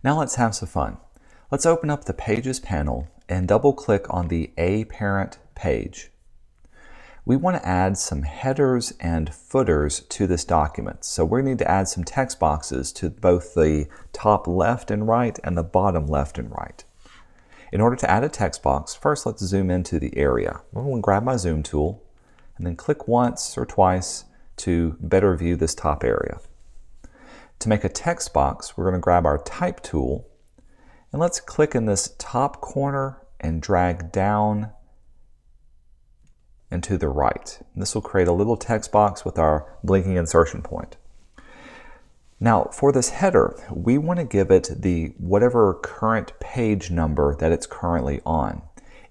Now let's have some fun. Let's open up the Pages panel and double-click on the A Parent page. We want to add some headers and footers to this document. So we need to add some text boxes to both the top left and right and the bottom left and right. In order to add a text box, first let's zoom into the area. I'm going to grab my zoom tool and then click once or twice to better view this top area. To make a text box, we're going to grab our Type tool and let's click in this top corner and drag down and to the right. This will create a little text box with our blinking insertion point. Now for this header, we want to give it the whatever current page number that it's currently on.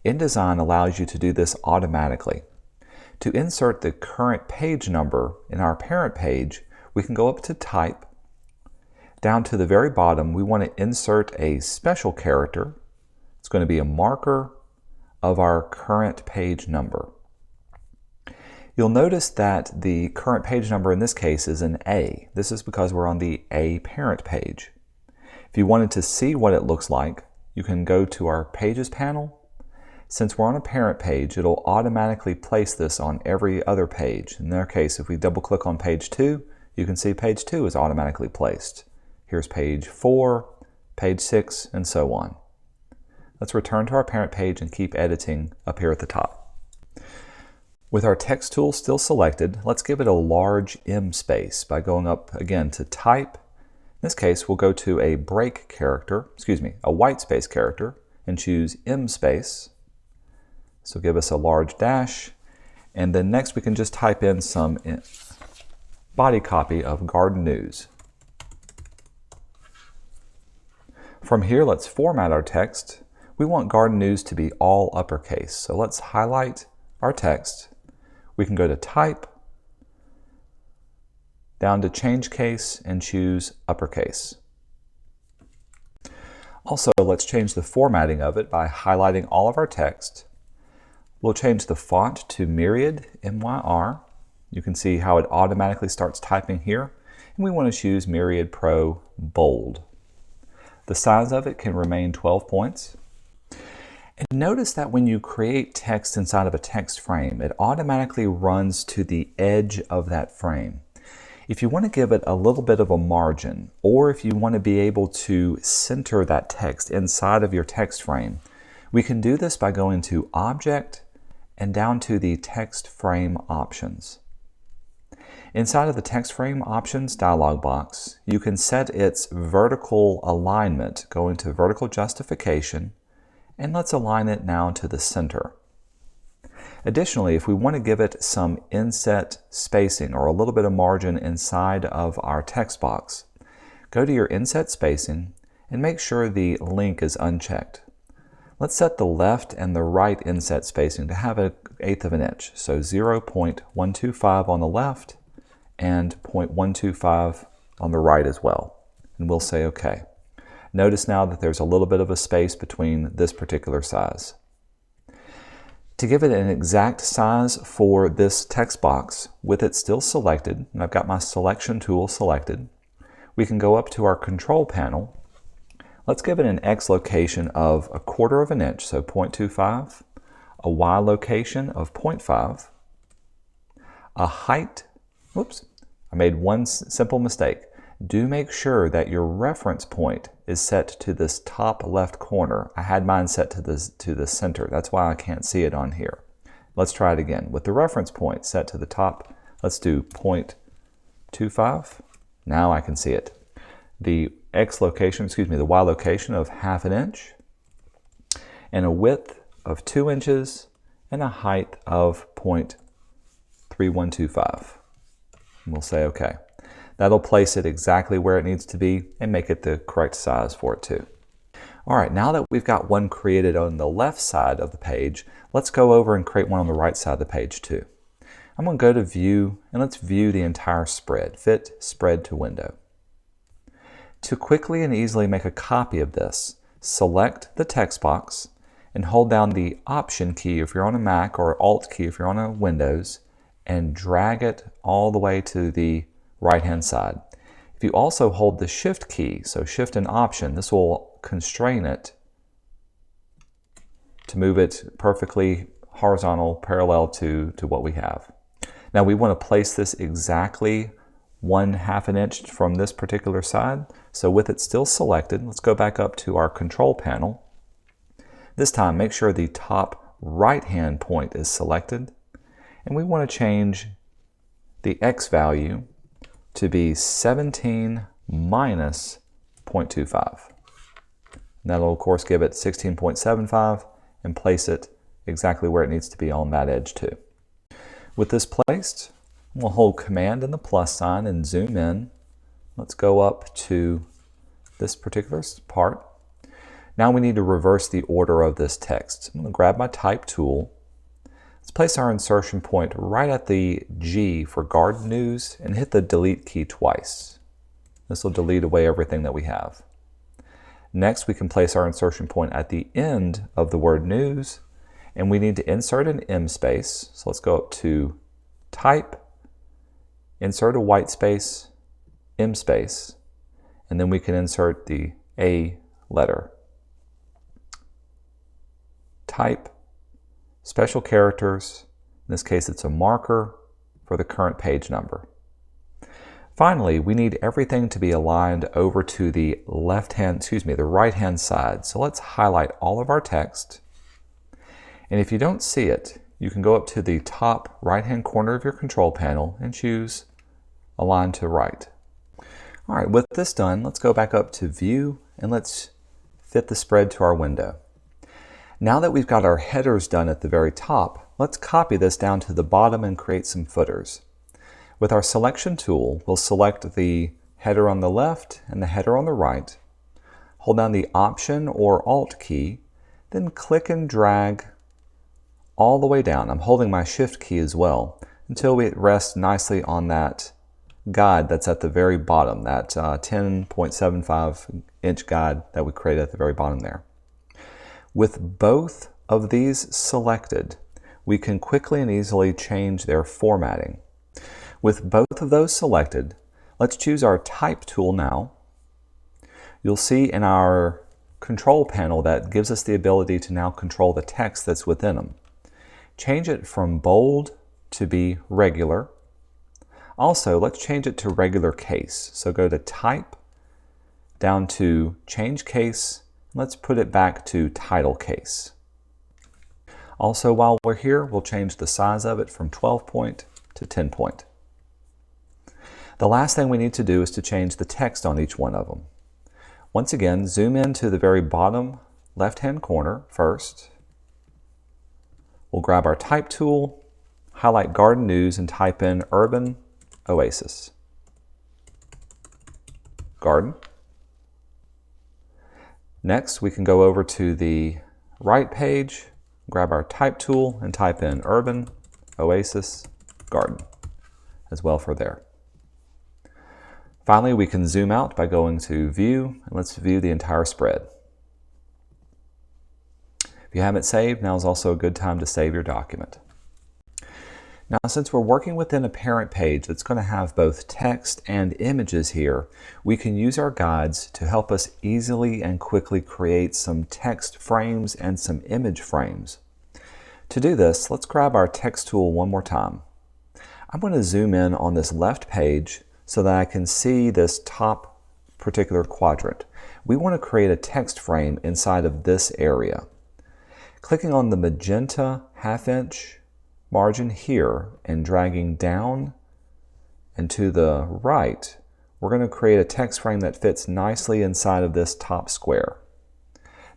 InDesign allows you to do this automatically. To insert the current page number in our parent page, we can go up to Type. Down to the very bottom, we want to insert a special character. It's going to be a marker of our current page number. You'll notice that the current page number in this case is an A. This is because we're on the A Parent page. If you wanted to see what it looks like, you can go to our Pages panel. Since we're on a parent page, it'll automatically place this on every other page. In their case, if we double click on page 2, you can see page 2 is automatically placed. Here's page 4, page 6, and so on. Let's return to our parent page and keep editing up here at the top. With our text tool still selected, let's give it a large M space by going up again to Type. In this case, we'll go to a a white space character, and choose M space. So give us a large dash, and then next we can just type in some body copy of Garden News. From here, let's format our text. We want Garden News to be all uppercase, so let's highlight our text. We can go to Type, down to Change Case, and choose uppercase. Also, let's change the formatting of it by highlighting all of our text. We'll change the font to Myriad, M-Y-R. You can see how it automatically starts typing here. And we want to choose Myriad Pro Bold. The size of it can remain 12 points. And notice that when you create text inside of a text frame, it automatically runs to the edge of that frame. If you want to give it a little bit of a margin, or if you want to be able to center that text inside of your text frame, we can do this by going to Object and down to the Text Frame options. Inside of the Text Frame Options dialog box, you can set its vertical alignment, going to Vertical Justification, and let's align it now to the center. Additionally, if we want to give it some inset spacing or a little bit of margin inside of our text box, go to your inset spacing and make sure the link is unchecked. Let's set the left and the right inset spacing to have 1/8 of an inch, so 0.125 on the left and 0.125 on the right as well, and we'll say OK. Notice now that there's a little bit of a space between this particular size. To give it an exact size for this text box, with it still selected, and I've got my selection tool selected, we can go up to our control panel. Let's give it an X location of 1/4 of an inch, so 0.25, a Y location of 0.5, a height, whoops, I made one simple mistake. Do make sure that your reference point is set to this top left corner. I had mine set to the center. That's why I can't see it on here. Let's try it again. With the reference point set to the top, let's do 0.25. Now I can see it. The X location, the Y location of 1/2 an inch, and a width of 2 inches, and a height of 0.3125. And we'll say OK. That'll place it exactly where it needs to be and make it the correct size for it too. All right, now that we've got one created on the left side of the page, let's go over and create one on the right side of the page too. I'm going to go to View, and let's view the entire spread. Fit Spread to Window. To quickly and easily make a copy of this, select the text box and hold down the Option key if you're on a Mac or Alt key if you're on a Windows, and drag it all the way to the right-hand side. If you also hold the Shift key, so Shift and Option, this will constrain it to move it perfectly horizontal, parallel to what we have. Now we want to place this exactly 1/2 an inch from this particular side. So with it still selected, let's go back up to our control panel. This time, make sure the top right-hand point is selected. And we want to change the X value to be 17 minus 0.25. And that'll, of course, give it 16.75 and place it exactly where it needs to be on that edge, too. With this placed, we'll hold Command and the plus sign and zoom in. Let's go up to this particular part. Now we need to reverse the order of this text. I'm going to grab my Type tool. Let's place our insertion point right at the G for Garden News and hit the Delete key twice. This will delete away everything that we have. Next, we can place our insertion point at the end of the word News, and we need to insert an M space. So let's go up to Type, insert a white space, M space, and then we can insert the A letter. Type, special characters, in this case it's a marker for the current page number. Finally, we need everything to be aligned over to the the right-hand side. So let's highlight all of our text. And if you don't see it, you can go up to the top right-hand corner of your control panel and choose Align to Right. All right, with this done, let's go back up to View and let's fit the spread to our window. Now that we've got our headers done at the very top, let's copy this down to the bottom and create some footers. With our selection tool, we'll select the header on the left and the header on the right, hold down the Option or Alt key, then click and drag all the way down. I'm holding my Shift key as well until it rests nicely on that guide that's at the very bottom, that 10.75 inch guide that we created at the very bottom there. With both of these selected, we can quickly and easily change their formatting. With both of those selected, let's choose our Type tool now. You'll see in our control panel that gives us the ability to now control the text that's within them. Change it from bold to be regular. Also, let's change it to regular case. So go to Type, down to Change Case. Let's put it back to title case. Also, while we're here, we'll change the size of it from 12 point to 10 point. The last thing we need to do is to change the text on each one of them. Once again, zoom in to the very bottom left-hand corner first. We'll grab our Type tool, highlight Garden News, and type in Urban Oasis. Garden. Next, we can go over to the right page, grab our Type tool, and type in Urban Oasis Garden as well for there. Finally, we can zoom out by going to View, and let's view the entire spread. If you haven't saved, now is also a good time to save your document. Now, since we're working within a parent page that's going to have both text and images here, we can use our guides to help us easily and quickly create some text frames and some image frames. To do this, let's grab our text tool one more time. I'm going to zoom in on this left page so that I can see this top particular quadrant. We want to create a text frame inside of this area. Clicking on the magenta 1/2 inch margin here and dragging down and to the right, we're going to create a text frame that fits nicely inside of this top square.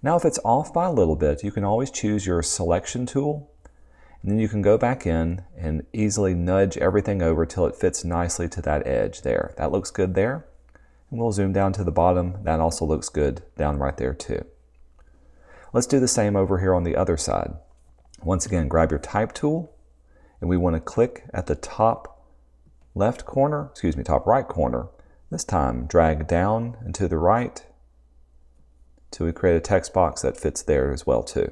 Now, if it's off by a little bit, you can always choose your selection tool, and then you can go back in and easily nudge everything over till it fits nicely to that edge there. That looks good there. And we'll zoom down to the bottom. That also looks good down right there too. Let's do the same over here on the other side. Once again, grab your Type tool, and we want to click at the top right corner. This time, drag down and to the right till we create a text box that fits there as well too.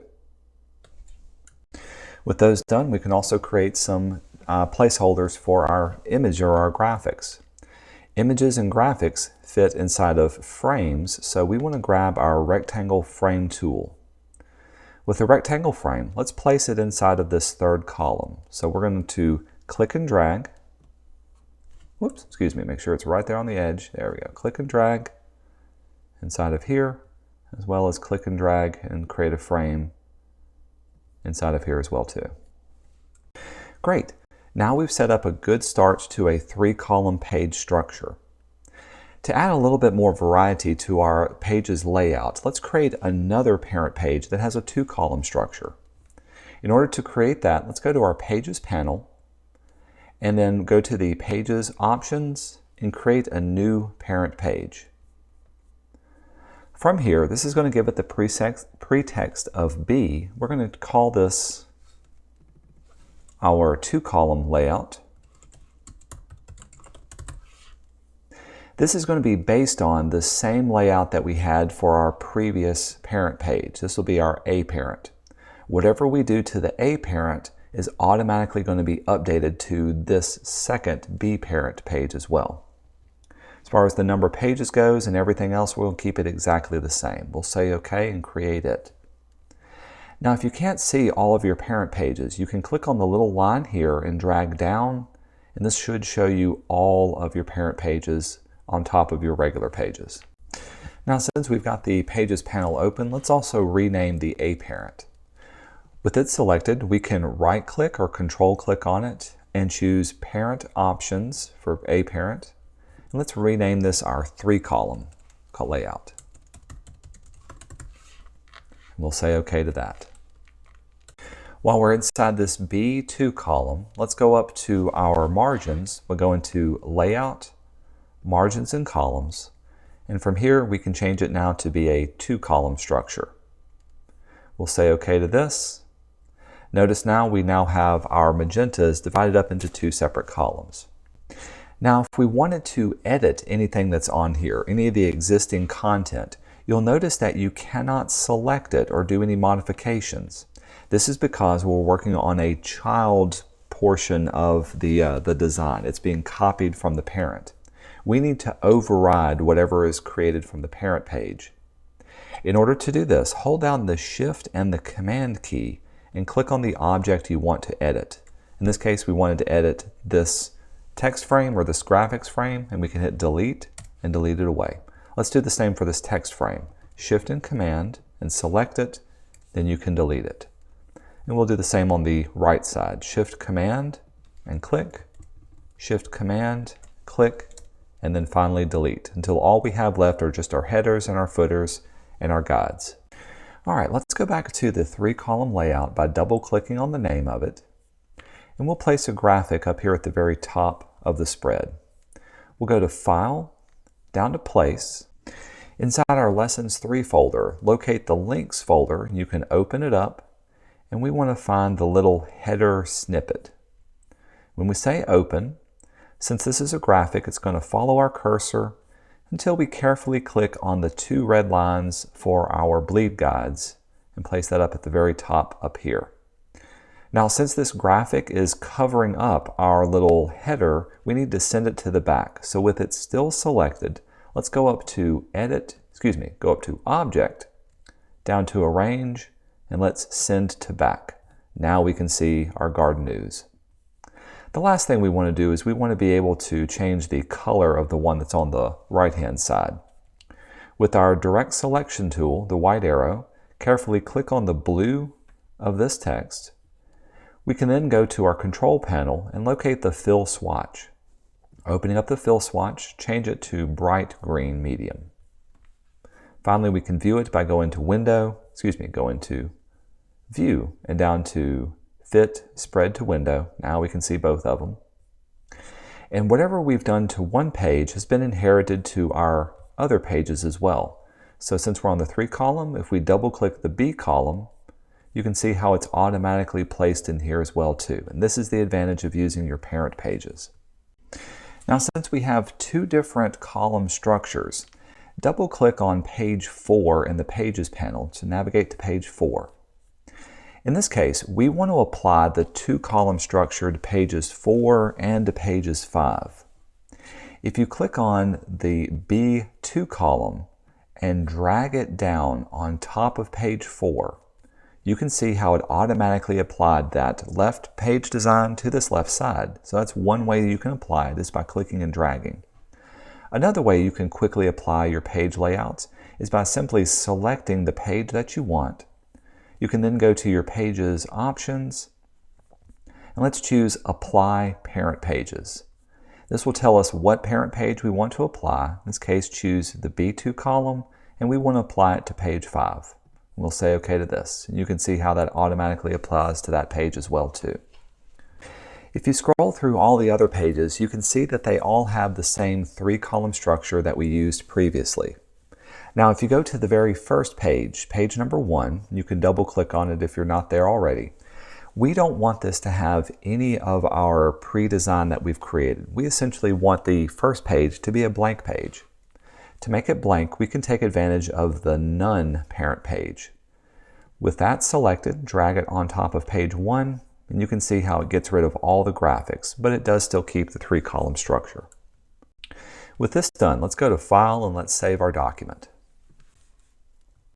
With those done, we can also create some placeholders for our image or our graphics. Images and graphics fit inside of frames, so we want to grab our rectangle frame tool. With the rectangle frame, let's place it inside of this third column. So we're going to click and drag. Whoops, excuse me, make sure it's right there on the edge. There we go. Click and drag inside of here, as well as click and drag and create a frame inside of here as well too. Great. Now we've set up a good start to a 3-column page structure. To add a little bit more variety to our page's layout, let's create another parent page that has a 2-column structure. In order to create that, let's go to our Pages panel and then go to the Pages options and create a new parent page. From here, this is going to give it the pretext of B. We're going to call this our 2-column layout. This is going to be based on the same layout that we had for our previous parent page. This will be our A parent. Whatever we do to the A parent is automatically going to be updated to this second B parent page as well. As far as the number of pages goes and everything else, we'll keep it exactly the same. We'll say OK and create it. Now, if you can't see all of your parent pages, you can click on the little line here and drag down, and this should show you all of your parent pages on top of your regular pages. Now, since we've got the Pages panel open, let's also rename the A parent. With it selected, we can right-click or control-click on it and choose Parent Options for A parent. And let's rename this our 3-column layout. And we'll say OK to that. While we're inside this B2 column, let's go up to our margins. We'll go into Layout, Margins and Columns, and from here we can change it now to be a 2-column structure. We'll say OK to this. Notice now we have our magentas divided up into 2 separate columns. Now if we wanted to edit anything that's on here, any of the existing content, you'll notice that you cannot select it or do any modifications. This is because we're working on a child portion of the design. It's being copied from the parent. We need to override whatever is created from the parent page. In order to do this, hold down the Shift and the Command key and click on the object you want to edit. In this case, we wanted to edit this text frame or this graphics frame, and we can hit Delete and delete it away. Let's do the same for this text frame. Shift and Command and select it, then you can delete it. And we'll do the same on the right side. Shift Command and click, Shift Command, click, and then finally delete until all we have left are just our headers and our footers and our guides. All right, let's go back to the 3-column layout by double-clicking on the name of it. And we'll place a graphic up here at the very top of the spread. We'll go to File, down to Place. Inside our Lessons 3 folder, locate the Links folder. You can open it up, and we want to find the little header snippet. When we say Open, since this is a graphic, it's going to follow our cursor until we carefully click on the 2 red lines for our bleed guides and place that up at the very top up here. Now, since this graphic is covering up our little header, we need to send it to the back. So with it still selected, let's go up to go up to Object, down to Arrange, and let's Send to Back. Now we can see our garden news. The last thing we want to do is we want to be able to change the color of the one that's on the right-hand side. With our Direct Selection tool, the white arrow, carefully click on the blue of this text. We can then go to our Control panel and locate the Fill Swatch. Opening up the Fill Swatch, change it to bright green medium. Finally, we can view it by going to View and down to Fit, Spread to Window. Now we can see both of them. And whatever we've done to one page has been inherited to our other pages as well. So since we're on the 3 column, if we double click the B column, you can see how it's automatically placed in here as well too. And this is the advantage of using your parent pages. Now, since we have 2 different column structures, double click on page 4 in the Pages panel to navigate to page 4. In this case, we want to apply the 2-column structure to pages 4 and to pages 5. If you click on the B2 column and drag it down on top of page 4, you can see how it automatically applied that left page design to this left side. So that's one way you can apply it, is by clicking and dragging. Another way you can quickly apply your page layouts is by simply selecting the page that you want. You can then go to your Pages options, and let's choose Apply Parent Pages. This will tell us what parent page we want to apply. In this case, choose the B2 column, and we want to apply it to page 5. We'll say OK to this. And you can see how that automatically applies to that page as well too. If you scroll through all the other pages, you can see that they all have the same 3-column structure that we used previously. Now, if you go to the very first page, page number 1, you can double click on it if you're not there already. We don't want this to have any of our pre-design that we've created. We essentially want the first page to be a blank page. To make it blank, we can take advantage of the None parent page. With that selected, drag it on top of page 1, and you can see how it gets rid of all the graphics, but it does still keep the 3-column structure. With this done, let's go to File and let's save our document.